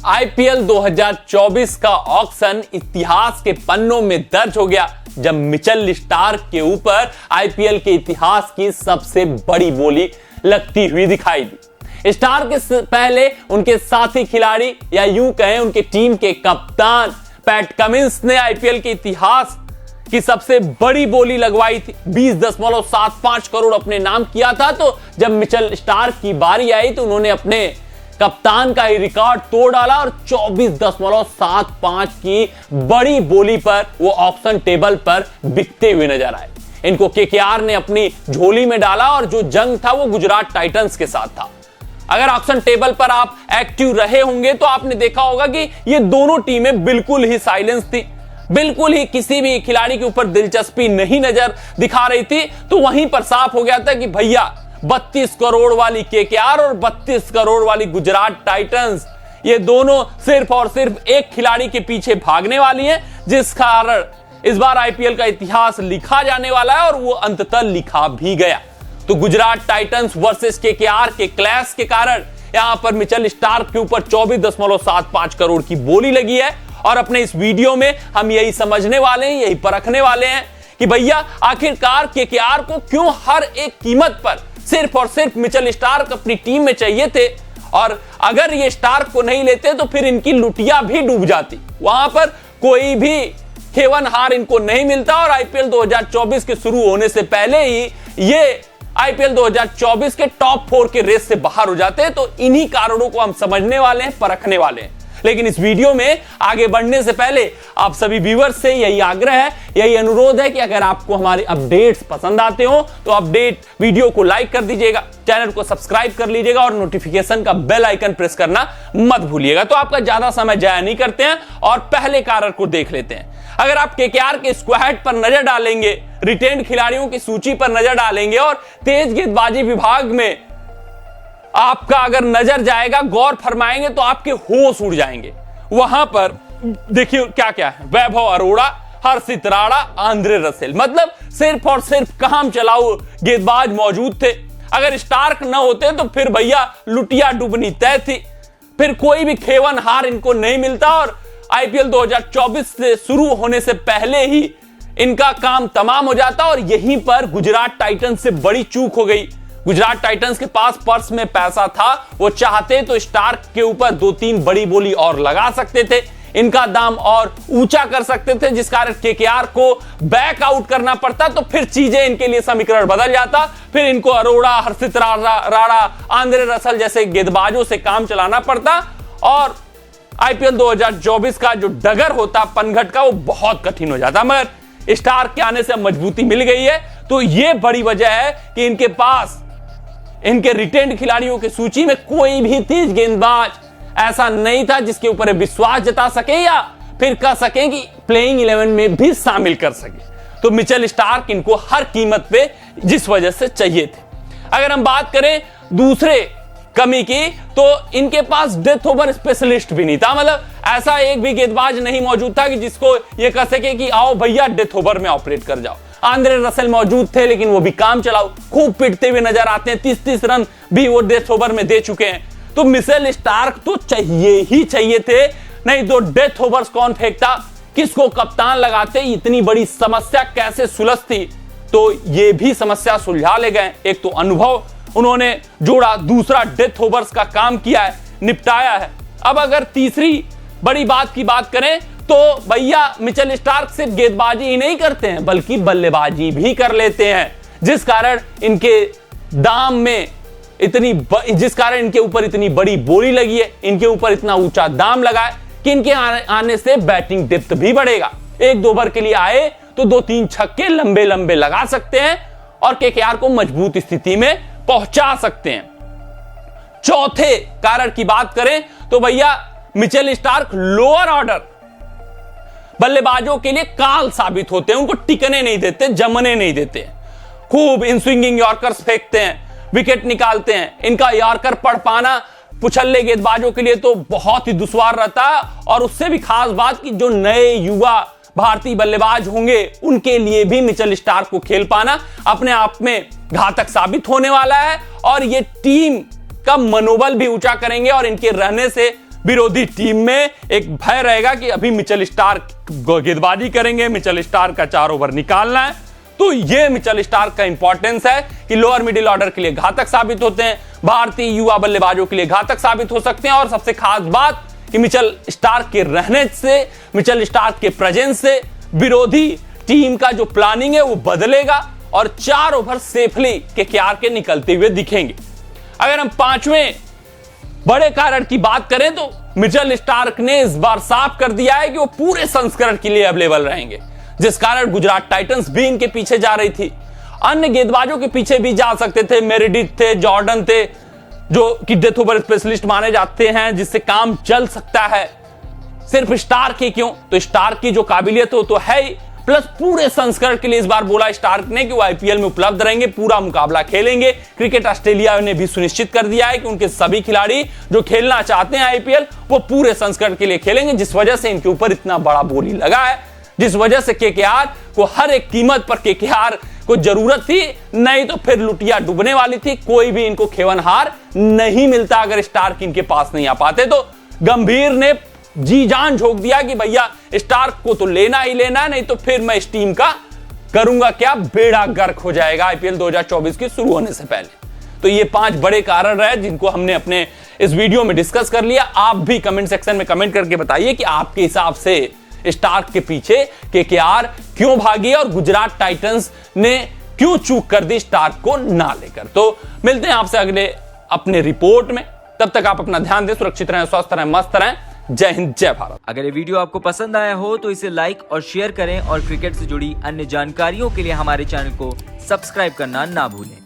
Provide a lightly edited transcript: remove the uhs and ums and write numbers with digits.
IPL 2024 का auction इतिहास के पन्नों में दर्ज हो गया जब मिचेल स्टार्क के ऊपर आईपीएल के इतिहास की सबसे बड़ी बोली लगती हुई दिखाई दी। स्टार्क के पहले उनके साथी खिलाड़ी या यूं कहें उनके टीम के कप्तान पैट कमिंस ने आईपीएल के इतिहास की सबसे बड़ी बोली लगवाई थी। 20.75 करोड़ अपने नाम किया था। तो जब मिचेल स्टार्क की बारी आई तो उन्होंने अपने कप्तान का ही रिकॉर्ड तोड़ डाला और 24.75 की बड़ी बोली पर वो ऑक्शन टेबल पर बिकते हुए नजर आए। इनको केकेआर ने अपनी झोली में डाला और जो जंग था वो गुजरात टाइटंस के साथ था। अगर ऑक्शन टेबल पर आप एक्टिव रहे होंगे तो आपने देखा होगा कि ये दोनों टीमें बिल्कुल ही साइलेंस थी, बिल्कुल ही किसी भी खिलाड़ी के ऊपर दिलचस्पी नहीं नजर दिखा रही थी। तो वहीं पर साफ हो गया था कि भैया 32 करोड़ वाली केकेआर और 32 करोड़ वाली गुजरात टाइटंस ये दोनों सिर्फ और सिर्फ एक खिलाड़ी के पीछे भागने वाली हैं, जिस कारण इस बार आईपीएल का इतिहास लिखा जाने वाला है और वो अंततः लिखा भी गया। तो गुजरात टाइटंस वर्सेस केकेआर के क्लैश के कारण यहां पर मिचेल स्टार्क के ऊपर 24.75 करोड़ की बोली लगी है। और अपने इस वीडियो में हम यही समझने वाले हैं, यही परखने वाले हैं कि भैया आखिरकार केकेआर को क्यों हर एक कीमत पर सिर्फ और सिर्फ मिचेल स्टार्क अपनी टीम में चाहिए थे, और अगर ये स्टार्क को नहीं लेते तो फिर इनकी लुटिया भी डूब जाती। वहां पर कोई भी खेवनहार इनको नहीं मिलता और आईपीएल 2024 के शुरू होने से पहले ही ये आईपीएल 2024 के टॉप 4 के रेस से बाहर हो जाते हैं। तो इन्हीं कारणों को हम समझने वाले हैं, परखने वाले हैं। लेकिन इस वीडियो में आगे बढ़ने से पहले आप सभी व्यूअर्स से यही आग्रह है, यही अनुरोध है कि अगर आपको हमारे अपडेट्स पसंद आते हो तो अपडेट वीडियो को लाइक कर दीजिएगा, चैनल को सब्सक्राइब कर लीजिएगा और नोटिफिकेशन का बेल आइकन प्रेस करना मत भूलिएगा। तो आपका ज्यादा समय जाया नहीं करते हैं और पहले कारण को देख लेते हैं। अगर आप केकेआर के स्क्वाड पर नजर डालेंगे, रिटेन्ड खिलाड़ियों की सूची पर नजर डालेंगे और तेज गेंदबाजी विभाग में आपका अगर नजर जाएगा, गौर फरमाएंगे तो आपके होश उड़ जाएंगे। वहां पर देखिए क्या क्या है, वैभव अरोड़ा, हर्षित राणा, आंद्रे रसेल, मतलब सिर्फ और सिर्फ काम चलाऊ गेंदबाज मौजूद थे। अगर स्टार्क न होते तो फिर भैया लुटिया डूबनी तय थी, फिर कोई भी खेवनहार इनको नहीं मिलता और आईपीएल 2024 से शुरू होने से पहले ही इनका काम तमाम हो जाता। और यहीं पर गुजरात टाइटंस से बड़ी चूक हो गई। गुजरात टाइटंस के पास पर्स में पैसा था, वो चाहते तो स्टार्क के ऊपर 2-3 बड़ी बोली और लगा सकते थे, इनका दाम और ऊंचा कर सकते थे, जिस कारण केकेआर को बैक आउट करना पड़ता। तो फिर चीजें इनके लिए समीकरण बदल जाता, फिर इनको अरोड़ा, हर्षित राणा, आंद्रे रसेल जैसे गेंदबाजों से काम चलाना पड़ता और आईपीएल 2024 का जो डगर होता पनघट का, वो बहुत कठिन हो जाता। मगर स्टार्क के आने से मजबूती मिल गई है। तो ये बड़ी वजह है कि इनके पास इनके रिटेन्ड खिलाड़ियों की सूची में कोई भी तेज गेंदबाज ऐसा नहीं था जिसके ऊपर विश्वास जता सके या फिर कह सके कि प्लेइंग 11 में भी शामिल कर सके। तो मिचेल स्टार्क इनको हर कीमत पे जिस वजह से चाहिए थे। अगर हम बात करें दूसरे कमी की तो इनके पास डेथ ओवर स्पेशलिस्ट भी नहीं था, मतलब ऐसा एक भी गेंदबाज नहीं मौजूद था कि जिसको ये कह सके कि आओ भैया डेथ ओवर में ऑपरेट कर जाओ। आंद्रे रसेल मौजूद थे लेकिन वो भी काम चलाओ, खूब पिटते हुए नजर आते हैं, 30-30 रन भी वो डेथ ओवर में दे चुके हैं। तो मिचेल स्टार्क तो चाहिए ही चाहिए थे, नहीं तो डेथ ओवर्स कौन फेंकता, किसको कप्तान लगाते, इतनी बड़ी समस्या कैसे सुलझती। तो ये भी समस्या सुलझा ले गए। एक तो अनुभव उन्होंने जोड़ा, दूसरा डेथ ओवर्स का काम किया है, निपटाया है। अब अगर तीसरी बड़ी बात की बात करें तो भैया मिचेल स्टार्क सिर्फ गेंदबाजी ही नहीं करते हैं बल्कि बल्लेबाजी भी कर लेते हैं, जिस कारण इनके दाम में जिस कारण इनके ऊपर इतनी बड़ी बोली लगी है, इनके ऊपर इतना ऊंचा दाम लगा है कि इनके आने से बैटिंग डेप्थ भी बढ़ेगा। 1-2 ओवर के लिए आए तो 2-3 छक्के लंबे लंबे लगा सकते हैं और केकेआर को मजबूत स्थिति में पहुंचा सकते हैं। चौथे कारण की बात करें तो भैया मिचेल स्टार्क लोअर ऑर्डर बल्लेबाजों के लिए काल साबित होते हैं, उनको टिकने नहीं देते, जमने नहीं देते। खूब इन स्विंगिंग यॉर्कर्स फेंकते हैं, विकेट निकालते हैं। इनका यॉर्कर पढ़ पाना पुछल्ले गेंदबाजों के लिए तो बहुत ही दुश्वार रहता है। और उससे भी खास बात कि जो नए युवा भारतीय बल्लेबाज होंगे उनके लिए भी मिचेल स्टार्क को खेल पाना अपने आप में घातक साबित होने वाला है। और ये टीम का मनोबल भी ऊंचा करेंगे और इनके रहने से विरोधी टीम में एक भय रहेगा कि अभी मिचेल स्टार्क गेंदबाजी करेंगे, मिचेल स्टार्क का 4 ओवर निकालना है। तो ये मिचेल स्टार्क का इंपॉर्टेंस है कि लोअर मिडिल ऑर्डर के लिए घातक साबित होते हैं, भारतीय युवा बल्लेबाजों के लिए घातक साबित हो सकते हैं। और सबसे खास बात कि मिचेल स्टार्क के रहने से, मिचेल स्टार्क के प्रेजेंस से विरोधी टीम का जो प्लानिंग है वो बदलेगा और 4 ओवर सेफली केकेआर के निकलते हुए दिखेंगे। अगर हम पांचवें बड़े कारण की बात करें तो मिचेल स्टार्क ने इस बार साफ कर दिया है कि वो पूरे संस्करण के लिए अवेलेबल रहेंगे, जिस कारण गुजरात टाइटंस भी इनके पीछे जा रही थी। अन्य गेंदबाजों के पीछे भी जा सकते थे, मेरिडिथ थे, जॉर्डन थे, जो कि डेथ ओवर स्पेशलिस्ट माने जाते हैं, जिससे काम चल सकता है। सिर्फ स्टार्क ही क्यों, तो स्टार्क की जो काबिलियत हो तो है ही, प्लस पूरे संस्करण के लिए इस बार बोला स्टार्क ने कि वो आईपीएल में उपलब्ध रहेंगे, पूरा मुकाबला खेलेंगे। क्रिकेट ऑस्ट्रेलिया ने भी सुनिश्चित कर दिया है कि उनके सभी खिलाड़ी जो खेलना चाहते हैं आईपीएल वो पूरे संस्करण के लिए खेलेंगे, जिस वजह से इनके ऊपर इतना बड़ा बोली लगा है, जिस वजह से केकेआर को हर एक कीमत पर केकेआर को जरूरत थी, नहीं तो फिर लुटिया डूबने वाली थी। कोई भी इनको खेवनहार नहीं मिलता अगर स्टार्क इनके पास नहीं आ पाते। तो गंभीर ने जी जान झोंक दिया कि भैया स्टार्क को तो लेना ही लेना है, नहीं तो फिर मैं इस टीम का करूंगा क्या, बेड़ा गर्क हो जाएगा आईपीएल 2024 की शुरू होने से पहले। तो ये 5 बड़े कारण रहे जिनको हमने अपने इस वीडियो में डिस्कस कर लिया। आप भी कमेंट सेक्शन में कमेंट करके बताइए कि आपके हिसाब से स्टार्क के पीछे केकेआर क्यों भागी और गुजरात टाइटंस ने क्यों चूक कर दी स्टार्क को ना लेकर। तो मिलते हैं आपसे अगले अपने रिपोर्ट में, तब तक आप अपना ध्यान दें, सुरक्षित रहें, स्वस्थ रहें, मस्त रहें। जय हिंद, जय भारत। अगर ये वीडियो आपको पसंद आया हो तो इसे लाइक और शेयर करें और क्रिकेट से जुड़ी अन्य जानकारियों के लिए हमारे चैनल को सब्सक्राइब करना ना भूलें।